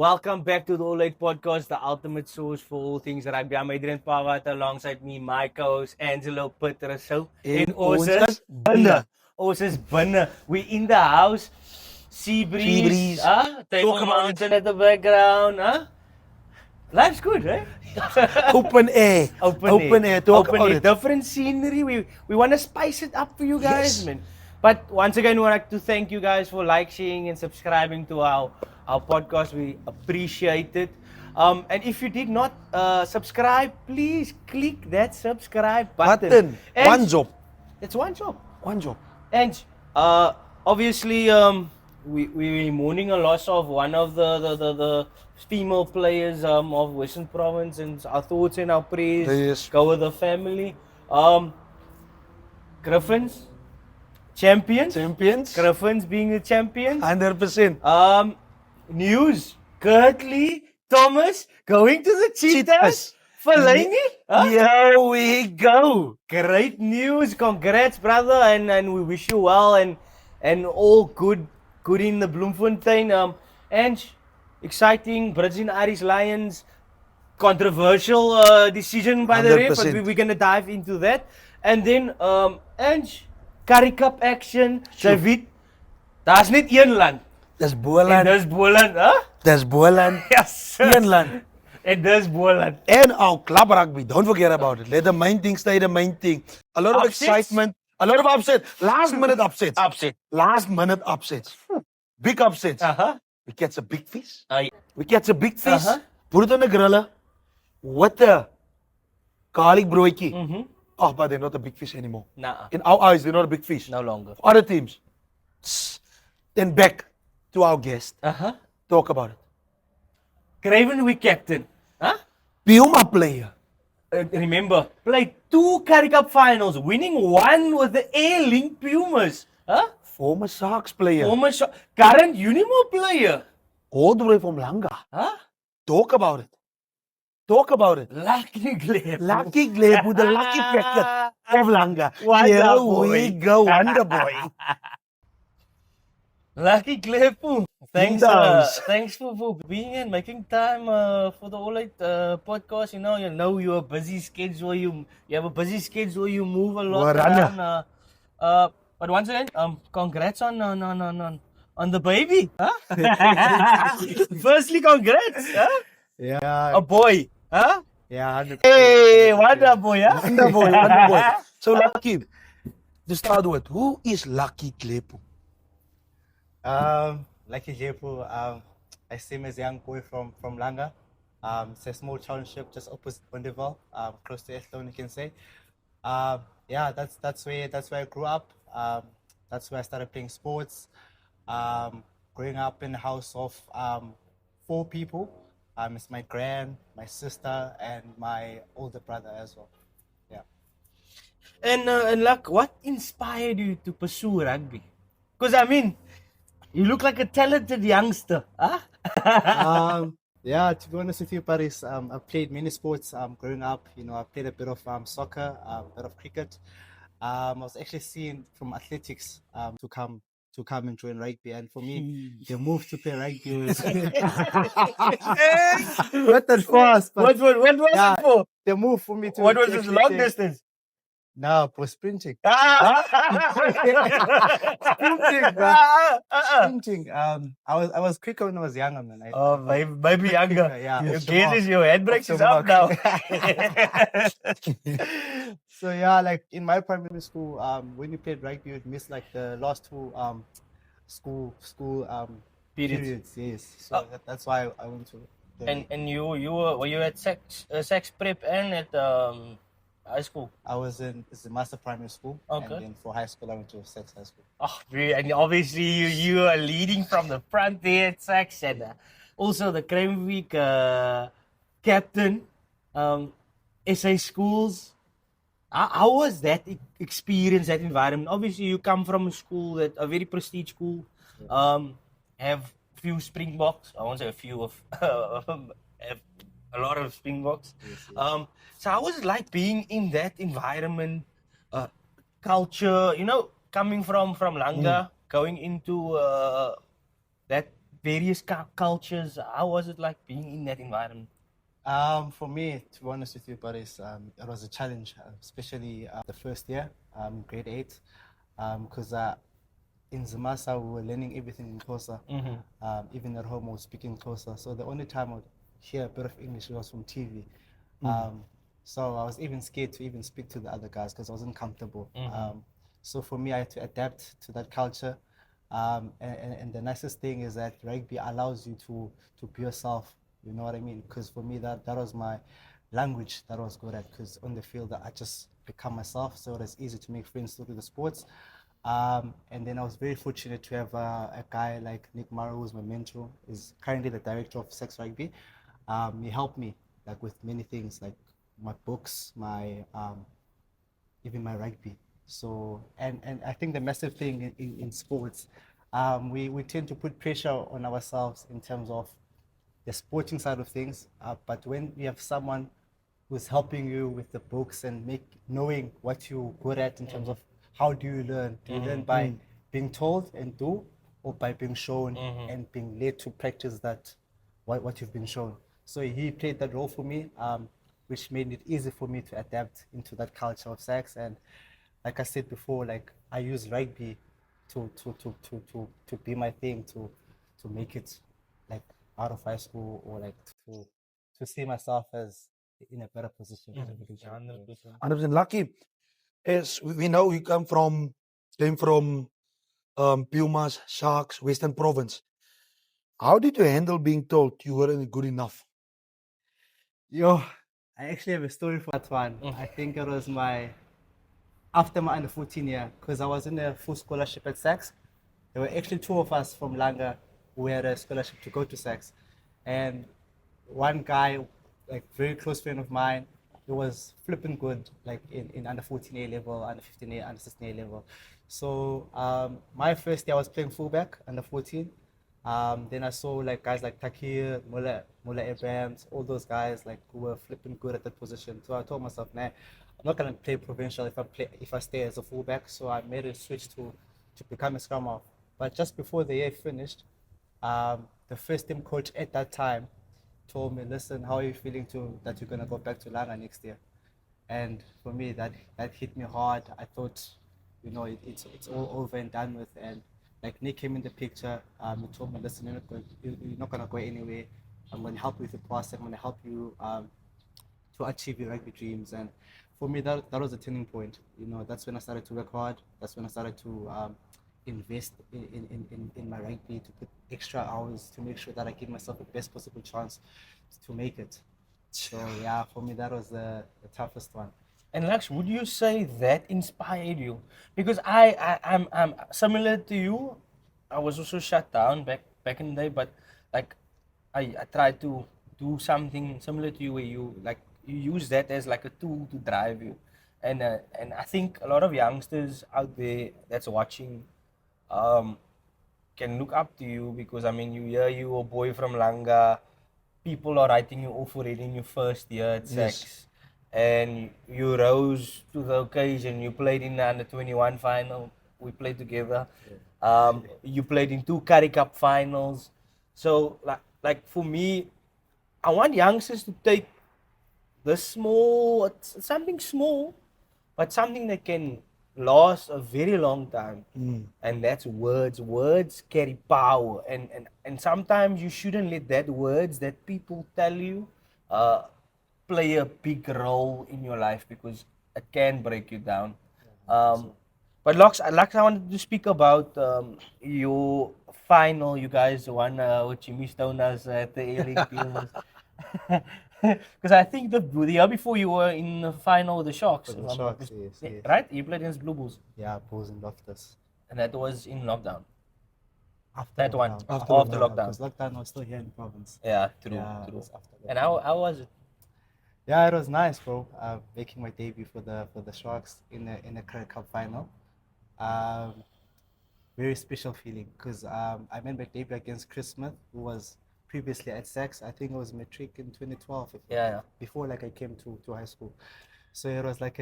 Welcome back to the All Eight Podcast, the ultimate source for all things rugby. I'm Adrian Pawat, alongside me, my co-host Angelo Petroso. En ons is binne. We in the house. Sea breeze. Table mountain at the background. Life's good, right? Open air. Open air. Talk about it. Different scenery. We want to spice it up for you guys, Yes. man. But once again, we would like to thank you guys for liking and subscribing to our podcast. We appreciate it. And if you did not subscribe, please click that subscribe button. And One job. It's one job. One job. And obviously, we're mourning a loss of one of the female players of Western Province, and our thoughts and our prayers Yes. go with the family. Griffins, champions. Griffins being the champions. 100%. News: Kurtley Thomas going to the Cheetahs. Fellaini? Here we go. Great news! Congrats, brother, and we wish you well and all good in the Bloemfontein. And exciting, Brazilian Irish Lions, controversial decision by the ref, but 100%. we're gonna dive into that. And then Ange, Currie Cup action, Sure. David. Daar's net een land. Dis En Boland. dis Boland, Dis Boland. Yes. Een land. En dis Boland. And our club rugby. Don't forget about it. Let the main thing stay the main thing. A lot of Upsets? excitement. A lot of upset. Last minute upsets. Upset. Last minute upsets. Big upsets. We catch a big fish. We catch a big fish. Put it on the griller. With a garlic broodjie. Oh, but they're not a big fish anymore. Nah, In our eyes, they're not a big fish. no longer. For other teams. Then back to our guest. Talk about it. Craven we captain. Puma player. Remember, played 2 Currie Cup finals, winning 1 with the Air Link Pumas. Former Sharks player. Current Unimil player. All the way from Langa. Talk about it. Talk about it. Lucky Gole. Lucky Dlepu, the lucky packet of Langa. Wonder Here boy. we go, Wonder Boy. Lucky Dlepu. Thanks for being in, making time for the All Eight podcast. You know you're a busy schedule. You have a busy schedule. You move a lot Warana. around. But once again, congrats on the baby. Firstly, congrats. Yeah. A boy. Yeah. Hey, Wonder Boy. Wonder Boy, Wonder Boy. So, Lucky, to start with, who is Lucky Dlepu? Lucky Dlepu, I see him as a young boy from Langa. It's a small township just opposite Bondeville, close to Athlone, you can say. Yeah, that's where I grew up. That's where I started playing sports. Growing up in a house of 4 people. It's my gran, my sister, and my older brother as well. Yeah. And Luck, what inspired you to pursue rugby? Because I mean, you look like a talented youngster. Yeah, to be honest with you, Paris, I played many sports growing up. I played a bit of soccer, a bit of cricket. I was actually seen from athletics to come and join rugby, and for me, the move to play rugby was not that fast. What was Yeah. it for? The move for me to What was to this actually long play- distance? No, for sprinting. Sprinting. I was quicker when I was younger, man. Oh, maybe younger. Yeah. Your Off the gaze mark. is your handbrakes Off is the up mark. now. So yeah, like in my primary school, when you played rugby, you'd miss like the last 2 school periods. Yes. So that's why I went to. and you were you at sex prep and at high school? I was in it's a master primary school, Okay. and then for high school I went to Sex High School. Oh, and obviously you are leading from the front there at Sax, and also the Crime Week captain, SA schools. How was that experience, that environment? Obviously, you come from a school a very prestige school. Have few Springboks. I won't say a few of have a lot of Springboks. Yes. So how was it like being in that environment, culture? Coming from Langa, going into that various cultures. How was it like being in that environment? For me, to be honest with you, buddies, it was a challenge, especially the first year, grade 8, because in Zamasa we were learning everything in Xhosa. Even at home we were speaking Xhosa. So the only time I would hear a bit of English was from TV. So I was even scared to even speak to the other guys because I wasn't comfortable. So for me, I had to adapt to that culture. And the nicest thing is that rugby allows you to be yourself. You know what I mean? Because for me, that was my language that I was good at. Because on the field, I just become myself, so it was easy to make friends through the sports. And then I was very fortunate to have a guy like Nick Murrow, who's my mentor, is currently the director of Sex Rugby. He helped me like with many things, like my books, my even my rugby. So, and I think the massive thing in sports, we tend to put pressure on ourselves in terms of the sporting side of things. But when you have someone who's helping you with the books and knowing what you're good at in terms of how do you learn? Do you learn by being told and do, or by being shown and being led to practice that what you've been shown? So he played that role for me, which made it easy for me to adapt into that culture of sex. And like I said before, like I use rugby to be my thing, to make it like out of high school, or like to see myself as in a better position. 100%. 100% lucky. As we know, you came from Puma Sharks, Western Province. How did you handle being told you weren't good enough? Yo, I actually have a story for that one. I think it was after my under 14 year, because I was in a full scholarship at Sax. There were actually two of us from Langa who had a scholarship to go to Sax. And one guy, like very close friend of mine, he was flipping good, like in under 14 A level, under 15 A, under 16 A level. So my first year I was playing fullback under 14. Then I saw like guys like Takir, Mullah Abrams, all those guys like who were flipping good at that position. So I told myself, nah, I'm not gonna play provincial if I stay as a fullback. So I made a switch to become a scrum-half. But just before the year finished, the first team coach at that time told me, listen, how are you feeling that you're gonna go back to Langa next year? And for me, that hit me hard. I thought, it's all over and done with. And like Nick came in the picture. He told me, listen, you're not gonna go anywhere. I'm gonna help you with the process. I'm gonna help you to achieve your rugby dreams. And for me, that was a turning point. That's when I started to work hard. That's when I started to invest in my rugby, to put extra hours to make sure that I give myself the best possible chance to make it. So yeah, for me that was the toughest one. And Lex, would you say that inspired you? Because I'm similar to you. I was also shut down back in the day, but like I tried to do something similar to you, where you use that as like a tool to drive you. And I think a lot of youngsters out there that's watching um, can look up to you, because I mean you hear you a boy from Langa, people are writing you off already in your first year at Sex, and you rose to the occasion. You played in the under 21 final. We played together. You played in two Curry Cup finals. So like for me, I want youngsters to take this something small, but something that can last a very long time. And that's words. Words carry power, and sometimes you shouldn't let that words that people tell you play a big role in your life, because it can break you down. But Lux, I wanted to speak about your final. You guys won with Jimmy Stone's at the A-League Pumas. Because I think the year before you were in the final with the Sharks. For the if I'm not Sharks, yes, yes. Right? You played against Blue Bulls. Yeah, Bulls and Loftus. And that was in lockdown. After That one. lockdown. After After lockdown. lockdown. Because lockdown was still here in the province. Yeah, true, Yeah, it true. was after And lockdown. how was it? Yeah, it was nice, bro. Making my debut for the Sharks in a Currie Cup final. Very special feeling, because I made my debut against Chris Smith, who was previously at Sax. I think it was matric in 2012. Yeah. Before like I came to high school. So it was like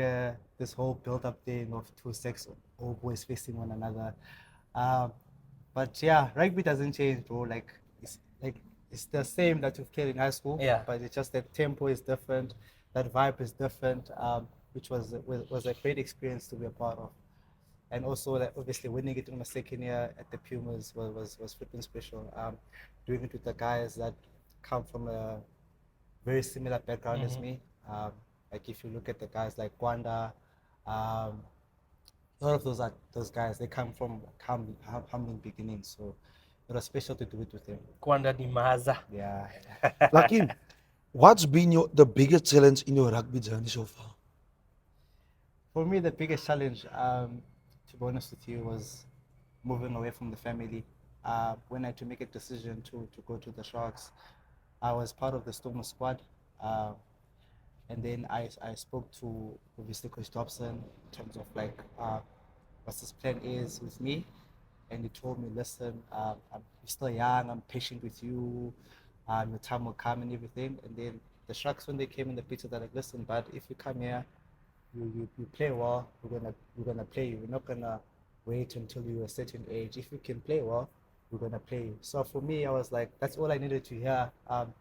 this whole build-up thing of two Sax old boys facing one another. But yeah, rugby doesn't change, bro. Like it's the same that we've played in high school. Yeah. But it's just that tempo is different, that vibe is different, which was a great experience to be a part of. And also, like, obviously, winning it in my second year at the Pumas was flipping special. Doing it with the guys that come from a very similar background as me. Like if you look at the guys like Gwanda, a lot of those guys, they come from humbling beginnings. So it was special to do it with them. Kwanda di Maza. Yeah. Lucky, what's been the biggest challenge in your rugby journey so far? For me, the biggest challenge, to be honest with you, was moving away from the family. When I had to make a decision to go to the Sharks, I was part of the Stormer squad. And then I spoke to obviously Coach Dobson in terms of like what his plan is with me. And he told me, listen, I'm still young, I'm patient with you, your time will come and everything. And then the Sharks, when they came in the picture, they're like, listen, but if you come here, you play well, we're gonna play you. We're not gonna wait until you're a certain age. If you can play well, we're gonna play you. So for me, I was like, that's all I needed to hear.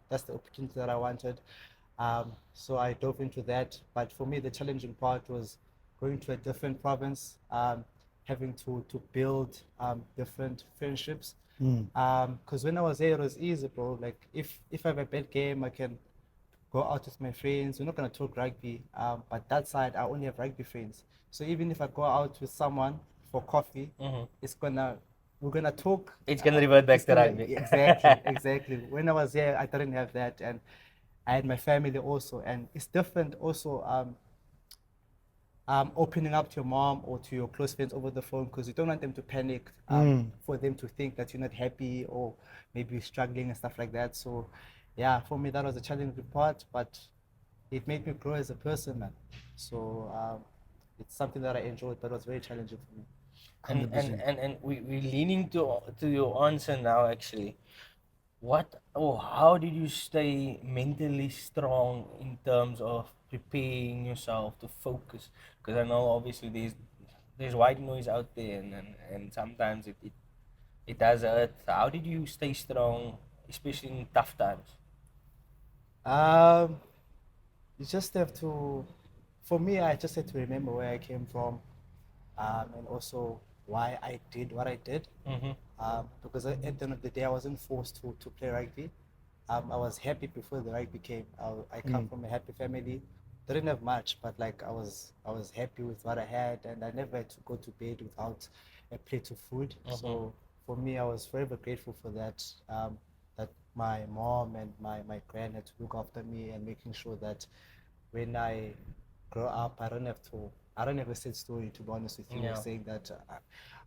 That's the opportunity that I wanted. So I dove into that. But for me, the challenging part was going to a different province, having to build different friendships. Because when I was there, it was easy, bro. Like if I have a bad game, I can go out with my friends. We're not gonna talk rugby, but that side I only have rugby friends. So even if I go out with someone for coffee, we're gonna talk. It's gonna revert back to rugby. Exactly. When I was there, I didn't have that, and I had my family also, and it's different also. Opening up to your mom or to your close friends over the phone because you don't want them to panic, for them to think that you're not happy or maybe you're struggling and stuff like that. So, yeah, for me that was a challenging part, but it made me grow as a person, man. So it's something that I enjoyed, but it was very challenging for me. And we're leaning to your answer now actually. How did you stay mentally strong in terms of preparing yourself to focus? Because I know obviously there's white noise out there and sometimes it does hurt. How did you stay strong, especially in tough times? You just have to, for me, I just had to remember where I came from, and also why I did what I did. Because at the end of the day, I wasn't forced to play rugby. I was happy before the rugby came. I come from a happy family. Didn't have much, but like I was happy with what I had, and I never had to go to bed without a plate of food. So for me, I was forever grateful for that. That my mom and my grand had to look after me and making sure that when I grow up, I don't have a sad story, to be honest with you, Yeah. saying that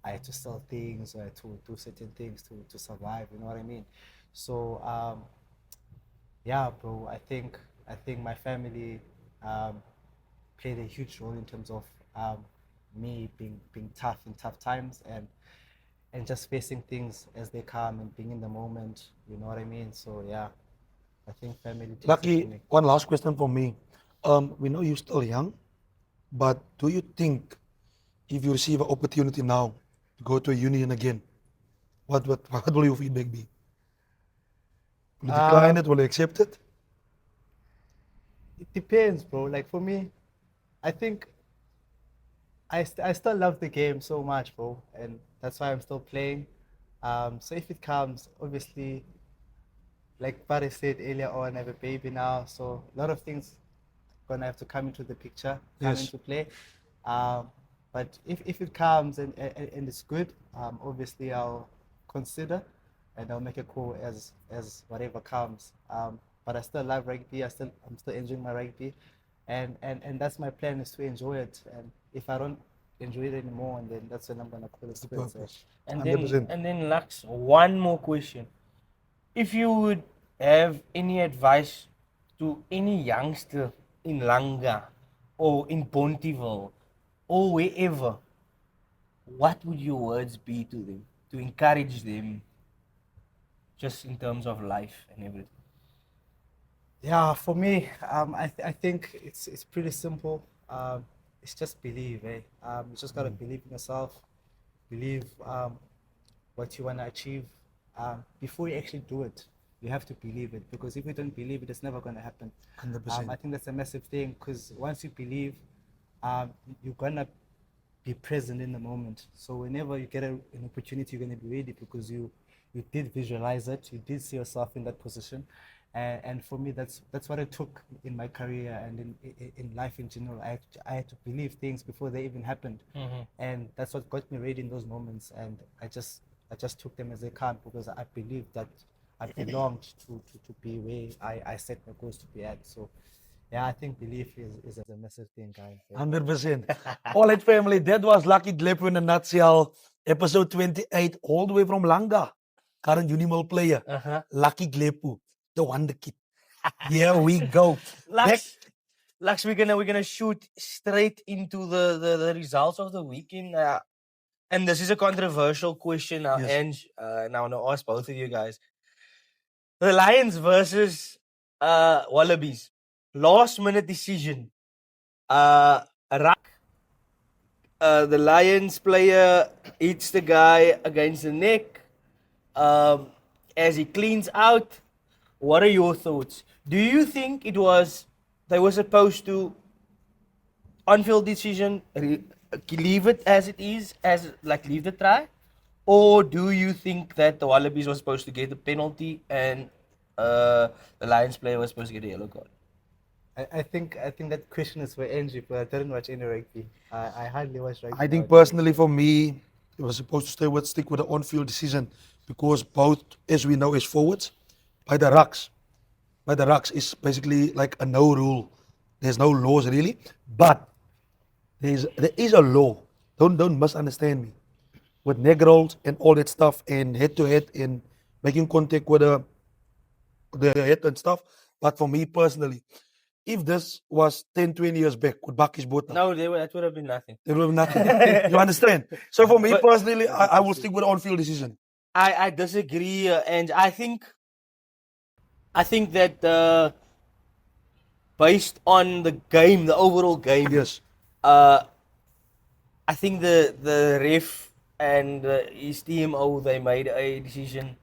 I had to sell things or I had to do certain things to survive, you know what I mean? So, yeah, bro, I think my family played a huge role in terms of me being tough in tough times and just facing things as they come and being in the moment, you know what I mean? So, yeah, I think family takes it for Lucky, me. one last question for me. We know you're still young, but do you think if you receive an opportunity now to go to a union again, what will your feedback be? Will you decline it? Will you accept it? It depends, bro. Like for me, I think I still love the game so much, bro, and that's why I'm still playing. So if it comes, obviously, like Barry said earlier on, I have a baby now, so a lot of things gonna have to come into the picture, come Yes. into play. But if it comes and it's good, obviously I'll consider and I'll make a call as whatever comes. But I still love rugby. I'm still enjoying my rugby, and that's my plan is to enjoy it. And if I don't enjoy it anymore, and then that's when I'm gonna call it quits. Purpose. And 100%. then Lux, one more question. If you would have any advice to any youngster in Langa or in Pontyville or wherever, what would your words be to them to encourage them just in terms of life and everything? Yeah, for me, I think it's pretty simple. It's just believe, eh? You just gotta believe in yourself, believe what you wanna achieve, before you actually do it, you have to believe it, because if you don't believe it, it's never going to happen. 100%. I think that's a massive thing, because once you believe, you're going to be present in the moment. So whenever you get an opportunity, you're going to be ready, because you did visualize it, you did see yourself in that position. And for me, that's what it took in my career and in life in general. I had to believe things before they even happened, and that's what got me ready in those moments. And I just took them as they come, because I believed that I belonged to be where I set my goals to be at. So yeah, I think belief is a massive thing, guys. 100%. All right, family, that was Lucky Dlepu in a nutshell. Episode 28, all the way from Langa. Current Unimil player. Lucky Dlepu, the wonder kid. Here we go. Lux, we're gonna shoot straight into the results of the weekend. And this is a controversial question now, Yes. Ange. And I want to ask both of you guys. The Lions versus Wallabies. Last minute decision. The Lions player hits the guy against the neck. As he cleans out. What are your thoughts? Do you think they were supposed to on-field decision, leave it as it is, leave the try? Or do you think that the Wallabies were supposed to get the penalty and the Lions player was supposed to get a yellow card? I think that question is for Angie, but I didn't watch any rugby. I hardly watch rugby. I think personally for me, it was supposed to stick with the on-field decision, because both, as we know, as forwards, by the rucks is basically like a no rule. There's no laws really, but there is a law. Don't misunderstand me. With neck rolls and all that stuff, and head to head and making contact with the head and stuff. But for me personally, if this was 10, 20 years back with Bakis Bota, No, that would have been nothing. there would have been nothing. You understand? So for me personally, I will stick with the on-field decision. I disagree, and I think that based on the game, the overall game, Yes. I think the ref and his TMO, they made a decision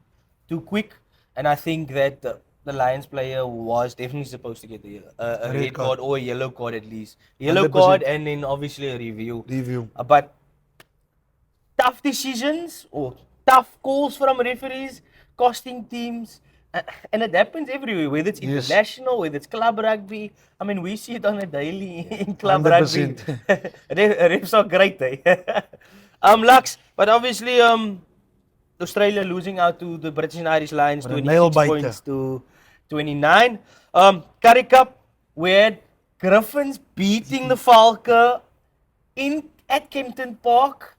too quick, and I think that the Lions player was definitely supposed to get a red card or a yellow card at least. Yellow 100%. card and then obviously a review. But tough decisions or tough calls from referees costing teams. And it happens everywhere, whether it's international, whether it's club rugby. I mean, we see it on a daily in club 100%. rugby. Refs are great, eh? Lux, but obviously, Australia losing out to the British and Irish Lions, 26 points to 29. Currie Cup, we had Griffins beating the Falke at Kempton Park.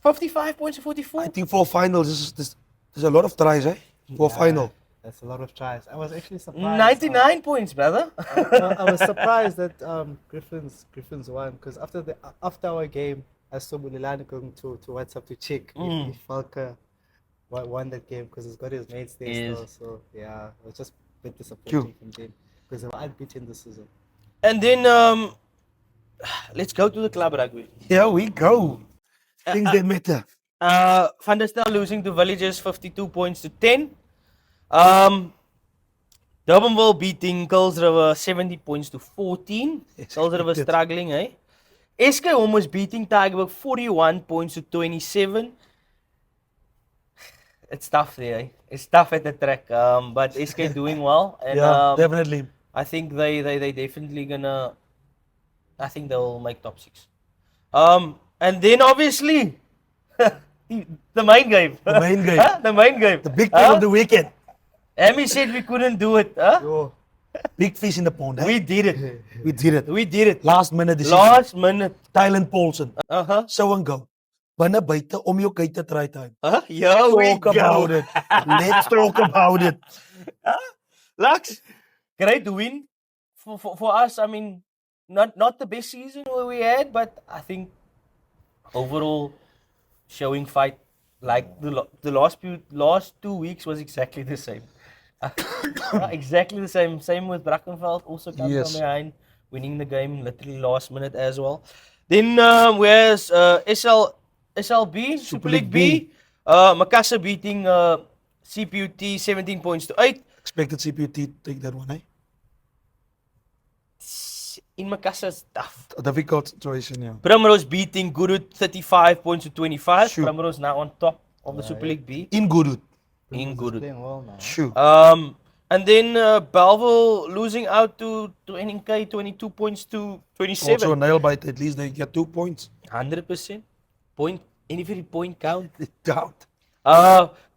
55 points to 44. I think for finals, there's a lot of tries, for final. That's a lot of tries. I was actually surprised. 99 points, brother. I was surprised that Griffins won, because after our game, I saw Mulilani going to WhatsApp to check if Falke won that game, because he's got his mates there still. So yeah, it was just a bit disappointing from them, because they were unbeaten this season. And then let's go to the club rugby. Here we go. Things that matter. Van der Stel losing to Villages 52 points to 10. Durbanville beating Kuils River 70 points to 14. Kuils River struggling, eh? SK almost beating Tigerberg 41 points to 27. It's tough there, eh? It's tough at the track. But SK doing well. And, definitely. I think they definitely gonna. I think they'll make top 6. And then obviously the main game. The main game. The main game. The big thing of the weekend. Amy said we couldn't do it. Big fish in the pond. We did it. We did it. We did it. Last minute decision. Last minute. Thailand Paulson. So and go. Binne buite om jou kyk te try time. Here we Talk about it. Let's talk about it. Lux, great win for us. I mean, not the best season we had, but I think overall showing fight. Like the last 2 weeks was exactly the same. Exactly the same. Same with Brackenfeld, also coming from behind, winning the game literally last minute as well. Then where's SLB, Super League B, Makassar beating CPUT 17 points to 8. Expected CPUT to take that one, eh? In Makassar, it's tough. A difficult situation, yeah. Primrose beating Gurut 35 points to 25. Shoot. Primrose now on top of the Super League B. In Gurut. In Is Gurut. playing well now. Shoot. And then Belleville losing out to NK 22 points to 27. Also a nail bite, at least they get 2 points. 100%. Point, every point count. Doubt.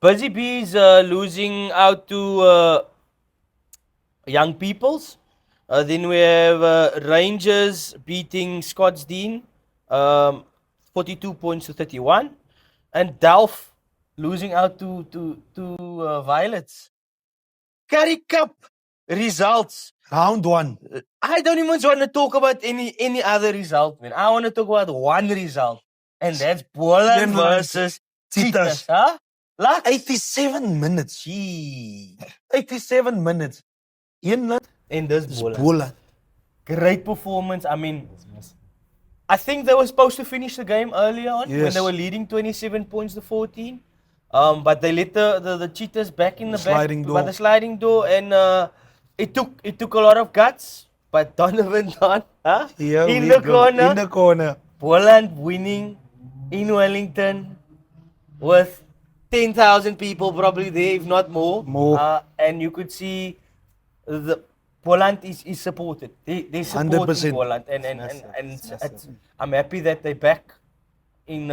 Busy Bees losing out to Young Peoples. Then we have Rangers beating Scottsdene 42 points to 31. And Delft losing out to Violets. Curry Cup results. Round 1. I don't even want to talk about any other result, man. I want to talk about one result. And that's Boland versus Cheetahs. Huh? Lux? 87 minutes. Gee. 87 minutes. Inland And this is Boland. Boland. Great performance. I mean, I think they were supposed to finish the game earlier on when Yes. they were leading 27 points to 14. But they let the Cheetahs back in the Sliding back door. by the sliding door, and it took a lot of guts. But Donovan Don, huh? Here in we the go. corner, In the corner. Boland winning in Wellington with 10,000 people probably there, if not more. More. And you could see the Boland is supported. They support 100%. Boland, and massive. I'm happy that they're back in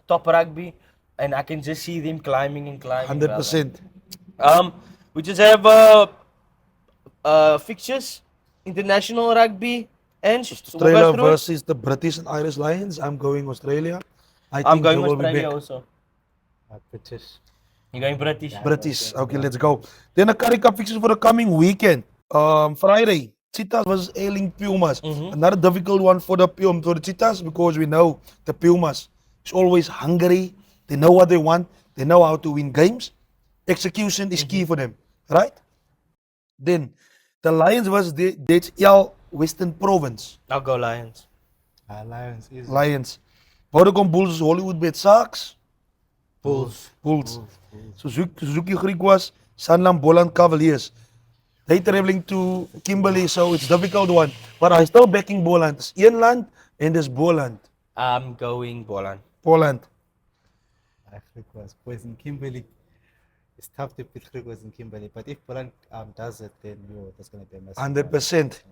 top rugby, and I can just see them climbing and climbing. 100%. We just have fixtures, international rugby, and Australia versus the British and Irish Lions. I'm going Australia. I I'm think going they will be Australia back. also. British. You're going British. British. Okay, let's go. Then a Curry Cup fixtures for the coming weekend. Friday, Cheetahs versus ailing Pumas. Another difficult one for the Cheetahs, because we know the Pumas is always hungry. They know what they want. They know how to win games. Execution is key for them, right? Then the Lions versus the DHL Western Province. I'll go Lions. Lions is Lions. Vodacom Bulls, Hollywood Bet Sharks. Bulls. Bulls. Suzuki Griquas, Sanlam Boland Cavaliers. They traveling to Kimberley, so it's a difficult one. But I still backing Boland. It's Inland and there's Boland. I'm going Boland. Poland. Griquas. Boys in Kimberley. It's tough to beat Griquas in Kimberley, but if Boland does it, then that's going to be a massive. 100%.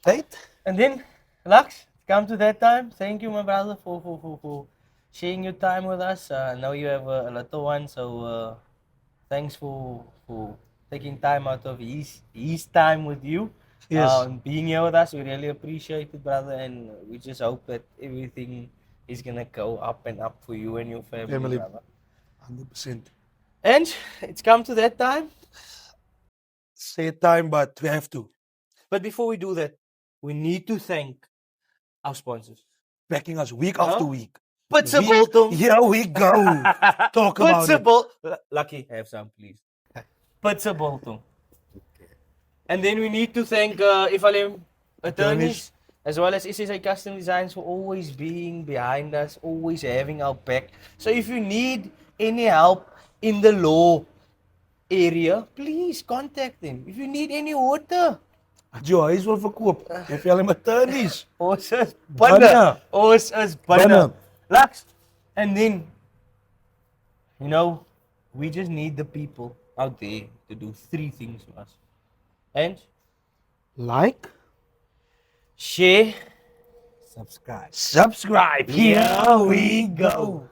Right? And then, Lux, come to that time. Thank you, my brother, for sharing your time with us. I know you have a little one, so thanks for taking time out of his time with you. Yes. Being here with us, we really appreciate it, brother, and we just hope that everything is gonna go up and up for you and your family, brother. 100%. And it's come to that time. Sad time, but we have to. But before we do that, we need to thank our sponsors. Backing us week after week. Putsa Bolton. Here we go. Talk about it. Lucky, have some, please. Putsa Bolton. And then we need to thank Ifalem Attorneys, as well as SSA Custom Designs, for always being behind us, always having our back. So if you need any help in the law area, please contact them. If you need any water, As jou huis wil verkoop, jy vir hulle attorneys. ons is binne. Ons is binne. Lux. And then, you know, we just need the people out there to do 3 things for us. And Like, share, Subscribe. subscribe. Here we go.